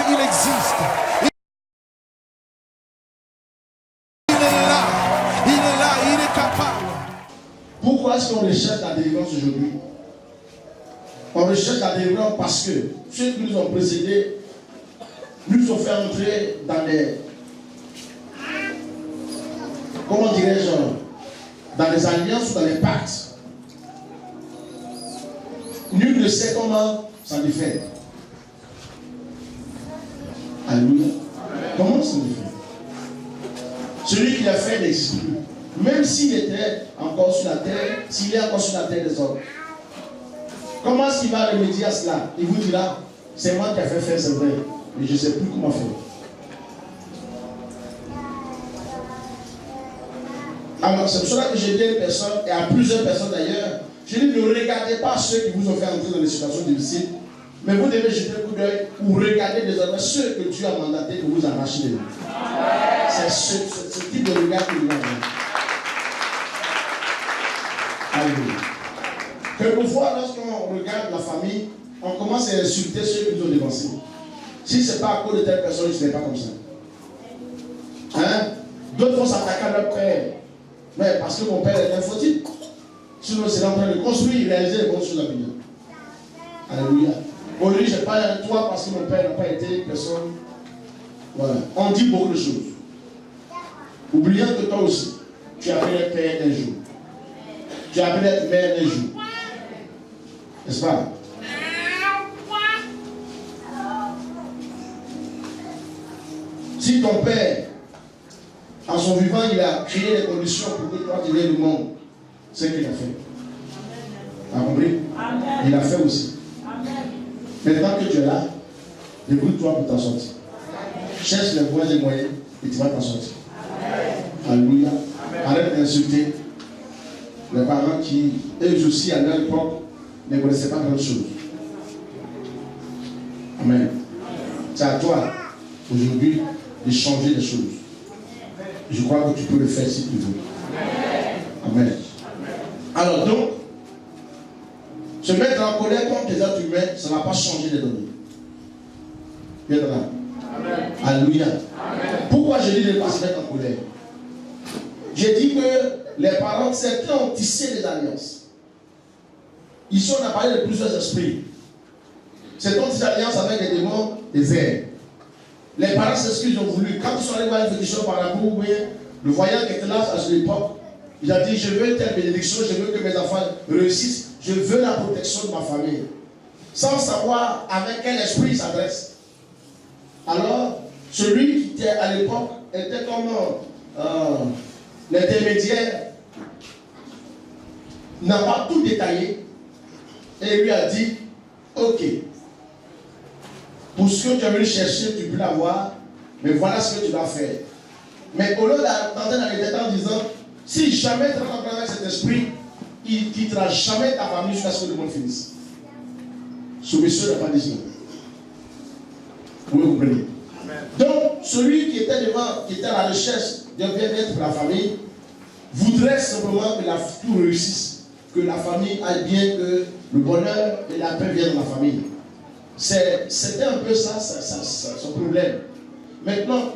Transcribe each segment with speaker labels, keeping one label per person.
Speaker 1: il existe. Il est là, il est capable.
Speaker 2: Pourquoi est-ce qu'on recherche la délivrance aujourd'hui? On recherche la délivrance parce que ceux qui nous ont précédés nous ont fait entrer dans des, comment dirais-je, dans les alliances ou dans les pactes. Nul ne sait comment ça le fait. Alléluia. Comment ça le fait? Celui qui l'a fait n'existe plus. Même s'il était encore sur la terre, s'il est encore sur la terre des hommes. Comment est-ce qu'il va remédier à cela? Il vous dira, c'est moi qui ai fait faire, c'est vrai, mais je ne sais plus comment faire. Alors c'est pour cela que j'ai dit à une personne, et à plusieurs personnes d'ailleurs, je dis, ne regardez pas ceux qui vous ont fait entrer dans des situations difficiles, mais vous devez jeter un coup d'œil ou regarder désormais ceux que Dieu a mandaté de vous arracher de là. C'est ce type de regard que nous avons. Alléluia. Quelquefois, lorsqu'on regarde la famille, on commence à insulter ceux qui nous ont dévancés. Si ce n'est pas à cause de telle personne, je ne serai pas comme ça. Hein? D'autres vont s'attaquer à leur père. Mais parce que mon père est un fautif. Sinon, c'est en train de construire, réaliser les bonnes choses à venir. Alléluia. Aujourd'hui, je n'ai pas un toit parce que mon père n'a pas été une personne. Voilà. On dit beaucoup de choses. Oubliant que toi aussi, tu as appelé être père un jour. Tu as appelé être mère un jour. N'est-ce pas? Si ton père, en son vivant, il a créé les conditions pour que toi tu viennes le monde, c'est ce qu'il a fait. Tu as compris? Il a fait aussi. Maintenant que tu es là, débrouille-toi pour t'en sortir. Cherche les voies et moyens et tu vas t'en sortir. Alléluia. Arrête d'insulter les parents qui, eux aussi, à leur époque, ne connaissaient pas grand chose. Amen. C'est à toi, aujourd'hui, de changer les choses. Je crois que tu peux le faire si tu veux. Amen. Alors donc, se mettre en colère contre les êtres humains, ça ne va pas changer les données. Viens là. Alléluia. Pourquoi je dis de ne pas se mettre en colère? J'ai dit que les parents, certains ont tissé des alliances. Ici, on a parlé de plusieurs esprits. Certains ont tissé des alliances avec les démons des airs. Les parents, c'est ce qu'ils ont voulu. Quand ils sont allés voir une bénédiction par la cour, le voyant qui était là à l'époque, il a dit, je veux telle bénédiction, je veux que mes enfants réussissent, je veux la protection de ma famille. Sans savoir avec quel esprit il s'adresse. Alors, celui qui était à l'époque était comme l'intermédiaire, n'a pas tout détaillé, et lui a dit, ok, pour ce que tu as venu chercher, tu peux l'avoir, mais voilà ce que tu dois faire. Mais au lieu d'entrer dans les détails en disant, si jamais tu rentres avec cet esprit, il ne quittera jamais ta famille jusqu'à ce que le monde finisse. Ce monsieur n'a pas dit cela. Vous me comprenez? Donc, celui qui était devant, qui était à la recherche d'un bien-être pour la famille, voudrait simplement que tout réussisse, que la famille aille bien, que le bonheur et la paix viennent dans la famille. C'était un peu ça, son problème. Maintenant,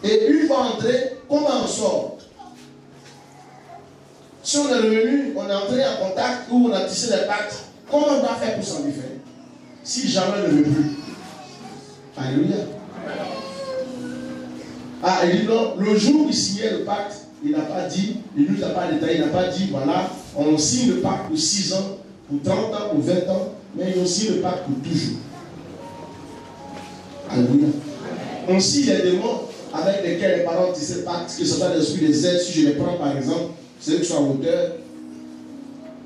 Speaker 2: et une fois entré, comment on sort? Si on est revenu, on est entré en contact ou on a tissé des pactes, comment on doit faire pour s'en défaire? Si jamais on ne veut plus. Alléluia. Ah, il dit non, le jour où il signait le pacte, il n'a pas dit, il ne nous a pas détaillé, il n'a pas dit, voilà, on signe le pacte pour 6 ans, pour 30 ans, pour 20 ans, mais il signe le pacte pour toujours. Alléluia. On signe les démons avec lesquels les parents tissaient le pacte, que ce soit l'esprit des aides, si je les prends par exemple, c'est eux qui sont en hauteur,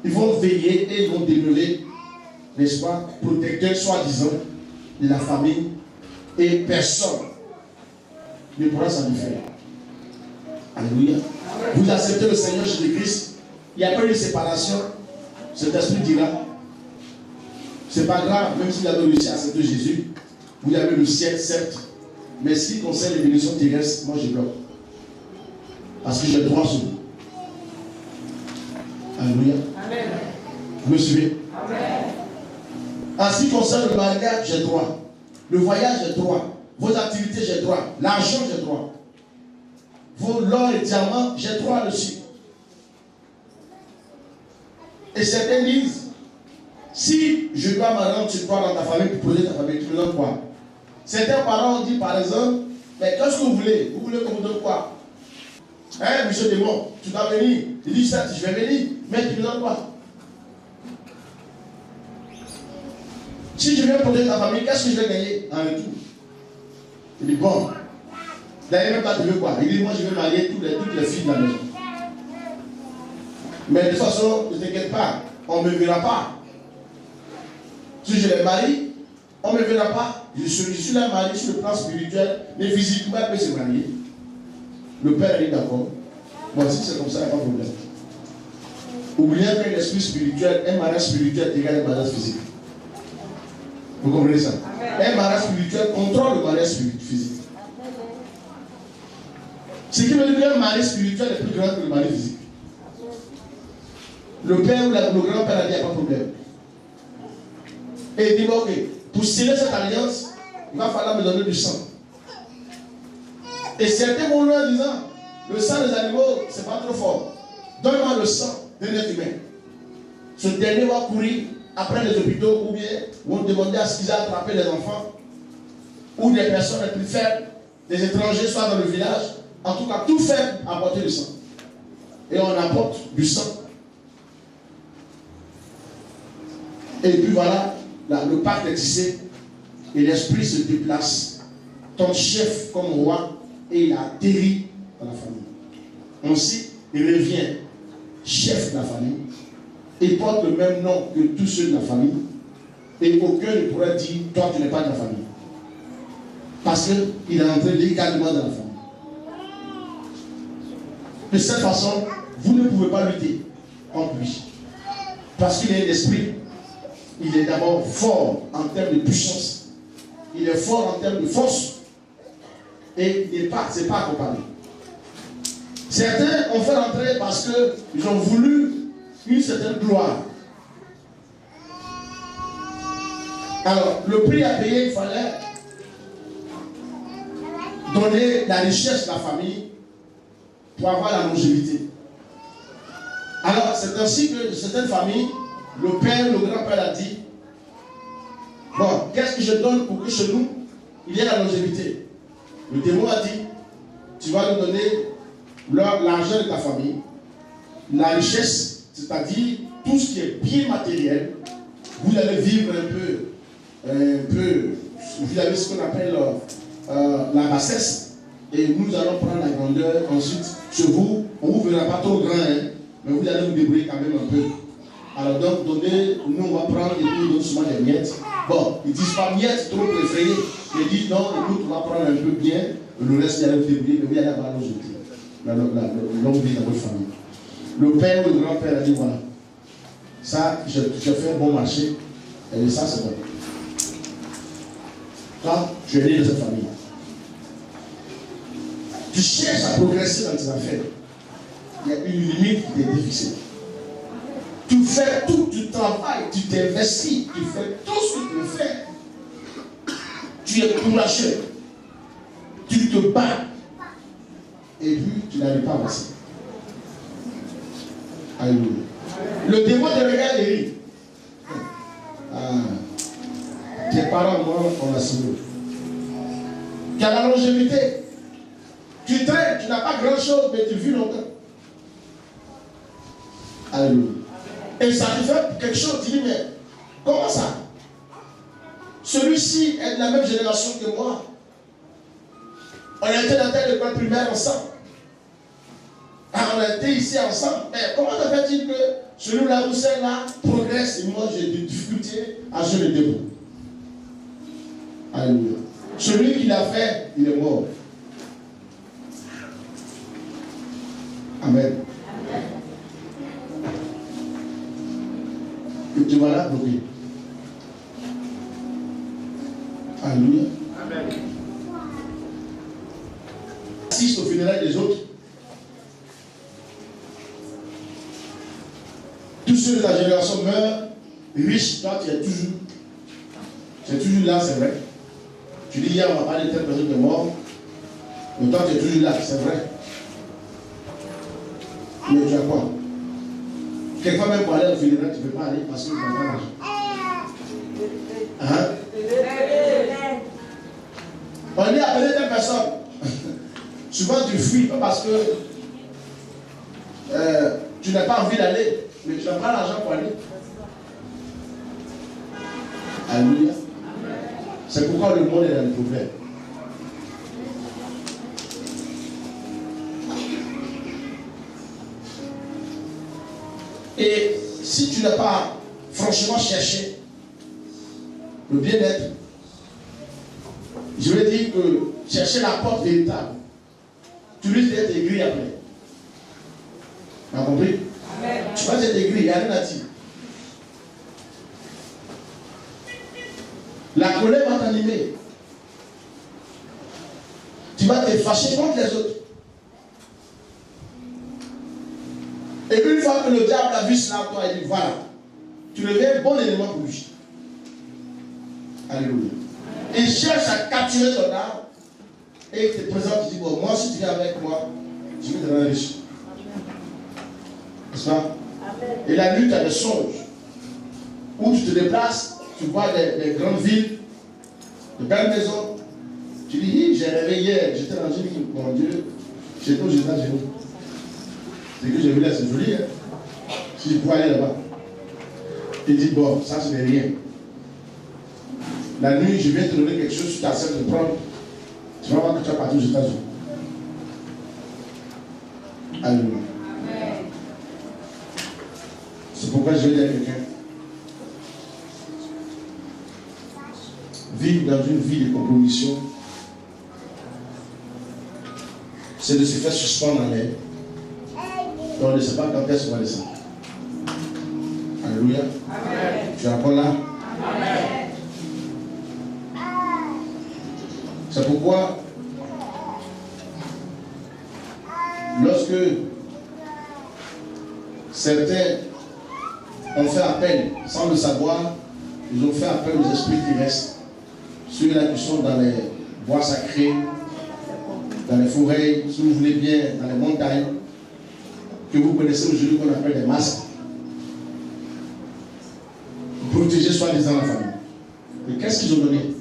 Speaker 2: ils vont veiller et ils vont demeurer, n'est-ce pas, protecteurs soi-disant de la famille, et personne ne pourra s'en défaire. Alléluia. Vous acceptez le Seigneur Jésus-Christ, il n'y a pas une séparation, cet esprit dira, c'est pas grave, même s'il avait réussi à accepter Jésus, vous avez le ciel, certes, mais ce qui concerne les bénédictions terrestres, moi je bloque. Parce que j'ai le droit sur vous. Alléluia. Amen. Vous me suivez? Amen. En ce qui concerne le mariage, j'ai le droit. Le voyage, j'ai droit. Vos activités, j'ai droit. L'argent, j'ai droit. L'or et diamants, j'ai droit dessus. Et certains disent, si je dois me rendre sur toi dans ta famille pour poser ta famille, tu me donnes quoi? Certains parents ont dit par exemple, mais qu'est-ce que vous voulez? Vous voulez qu'on vous donne quoi? Hein, monsieur Démon, tu dois venir. Il dit, certes, je vais venir, mais tu me donnes quoi? Si je viens protéger ta famille, qu'est-ce que je vais gagner en retour? Il dit, bon, d'ailleurs, même pas tu veux quoi? Il dit, moi je vais marier toutes les filles de la maison. Mais de toute façon, ne t'inquiète pas, on ne me verra pas. Si je les marie, on ne me verra pas. Je suis là marié sur le plan spirituel, mais physiquement, il peut se marier. Le père est d'accord. Bon, si c'est comme ça, il n'y a pas de problème. Oubliez que l'esprit spirituel, un mariage spirituel égale un mariage physique. Vous comprenez ça? Un mariage spirituel contrôle le mariage physique. Ce qui veut dire qu'un mariage spirituel est plus grand que le mariage physique. Le père ou le grand-père a dit, il n'y a pas de problème. Et il dit, ok, pour sceller cette alliance, il va falloir me donner du sang. Et certains vont loin en disant, le sang des animaux, c'est pas trop fort. Donne-moi le sang d'un être humain. Ce dernier va courir après les hôpitaux ou bien vont demander à ce qu'ils aient attrapé les enfants ou des personnes les plus faibles, des étrangers, soit dans le village. En tout cas, tout faire apporter du sang. Et on apporte du sang. Et puis voilà, le pacte est tissé et l'esprit se déplace. Ton chef comme roi et il a atterri dans la famille. Ensuite, il revient chef de la famille. Il porte le même nom que tous ceux de la famille. Et aucun ne pourrait dire, toi tu n'es pas de la famille. Parce qu'il est entré légalement dans la famille. De cette façon, vous ne pouvez pas lutter contre lui. Parce qu'il est un esprit. Il est d'abord fort en termes de puissance. Il est fort en termes de force. Et il n'est pas, c'est pas accompagné. Certains ont fait rentrer parce qu'ils ont voulu une certaine gloire. Alors, le prix à payer, il fallait donner la richesse de la famille pour avoir la longévité. Alors, c'est ainsi que certaines familles, le père, le grand-père a dit, bon, qu'est-ce que je donne pour que chez nous, il y ait la longévité? Le démon a dit, tu vas nous donner l'argent de ta famille, la richesse, c'est-à-dire tout ce qui est bien matériel. Vous allez vivre un peu, vous avez ce qu'on appelle la bassesse, et nous allons prendre la grandeur. Ensuite, chez vous, on ne vous verra pas trop grand, hein, mais vous allez vous débrouiller quand même un peu. Alors donc, nous on va prendre et puis on donne souvent des miettes. Bon, ils ne disent pas miettes trop préférées. Ils disent non, écoute, on va prendre un peu bien, le reste, il allait vous débrouiller, mais vous allez avoir la longue vie dans votre famille. Le père ou le grand-père a dit voilà, ça, je fais un bon marché, et ça c'est bon. Toi, tu es né de cette famille. Tu cherches à progresser dans tes affaires. Il y a une limite qui t'est difficile. Tu fais tout, tu travailles, tu t'investis, tu fais tout ce que tu veux faire. Tu es courageux. Tu te bats. Et puis, tu n'arrives pas à avancer. Alléluia. Le démon te regarde et rit. Tes parents, moi, on a signé. Tu as la longévité. Tu traînes, tu n'as pas grand-chose, mais tu vis longtemps. Alléluia. Et ça te fait quelque chose, tu dis, mais comment ça? Celui-ci est de la même génération que moi. On a été dans telle école primaire ensemble. On a été ici ensemble. Mais comment te fait-il que celui-là, où c'est là, progresse et moi j'ai des difficultés à se le débrouiller? Alléluia. Celui qui l'a fait, il est mort. Amen. Et tu vas là bloquer. Alléluia. Amen. Assiste au funérailles des autres. Tous ceux de ta génération meurent riches. Toi, tu es toujours là, c'est vrai. Tu dis, hier, on va parler de telle personne qui est morte. Mais toi, tu es toujours là, c'est vrai. Mais tu as quoi? Quelquefois, même pour aller au funérail, tu ne peux pas aller parce que tu n'as pas l'argent. Hein? On dit appeler telle personne. Souvent, tu fuis, pas parce que tu n'as pas envie d'aller, mais tu n'as pas l'argent pour aller. Alléluia. C'est pourquoi le monde est dans le problème. Et si tu n'as pas franchement cherché le bien-être, je vais dire que chercher la porte véritable, tu risques d'être aigri après. Tu as compris? Amen. Tu vas être aigri, il n'y a rien à dire. La colère va t'animer. Tu vas te fâcher contre les autres. Et une fois que le diable a vu cela, toi, il dit voilà, tu deviens un bon élément pour lui. Alléluia. Il cherche à capturer ton âme et il te présente, il dit bon, moi, si tu viens avec moi, je vais te rendre riche. N'est-ce pas? Et la nuit, tu as des songes où tu te déplaces, tu vois des grandes villes, de belles maisons. Tu dis, j'ai rêvé hier, j'étais dans une ville, mon Dieu, j'étais aux États-Unis. C'est que j'ai vu là, c'est joli. Hein? Si je pouvais aller là-bas. Il dit, bon, ça, ce n'est rien. La nuit, je viens te donner quelque chose, tu t'acceptes de prendre. Tu vas voir que tu vas partir aux États-Unis. Alléluia. C'est pourquoi je vais dire à quelqu'un, vivre dans une vie de compromission, c'est de se faire suspendre en l'air. On ne sait pas quand est-ce qu'on va descendre. Alléluia. Amen. Tu es encore là? Amen. C'est pourquoi, lorsque certains ont fait appel, sans le savoir, ils ont fait appel aux esprits terrestres, ceux-là qui sont dans les bois sacrés, dans les forêts, si vous voulez bien, dans les montagnes, que vous connaissez aujourd'hui qu'on appelle des masques, pour protéger soi-disant la famille. Et qu'est-ce qu'ils ont donné?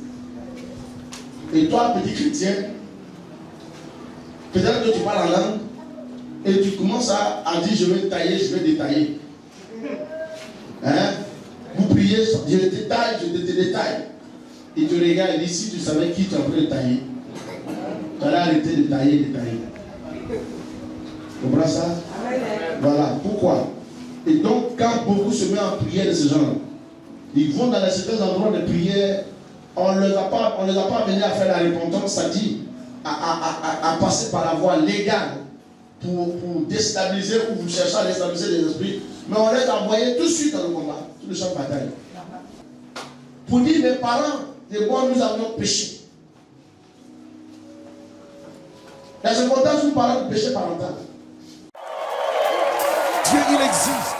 Speaker 2: Et toi, petit chrétien, peut-être que tu parles en langue et tu commences à dire je vais tailler, je vais détailler. Hein? Vous priez, je te détaille, je te détaille. Et tu regardes et dis si tu savais qui tu es en train de tailler, tu allais arrêter de tailler, détailler. Tu comprends ça? Voilà, pourquoi? Et donc, quand beaucoup se mettent en prière de ce genre, ils vont dans certains endroits de prière, on ne les a pas amenés à faire la repentance, c'est-à-dire à passer par la voie légale pour déstabiliser ou vous chercher à déstabiliser les esprits, mais on les a envoyés tout de suite dans le combat, tout le champ de bataille. Pour dire, mes parents, de quoi nous avons péché. Dans ce contexte, nous parlons de péché parental.
Speaker 1: Dieu, il existe.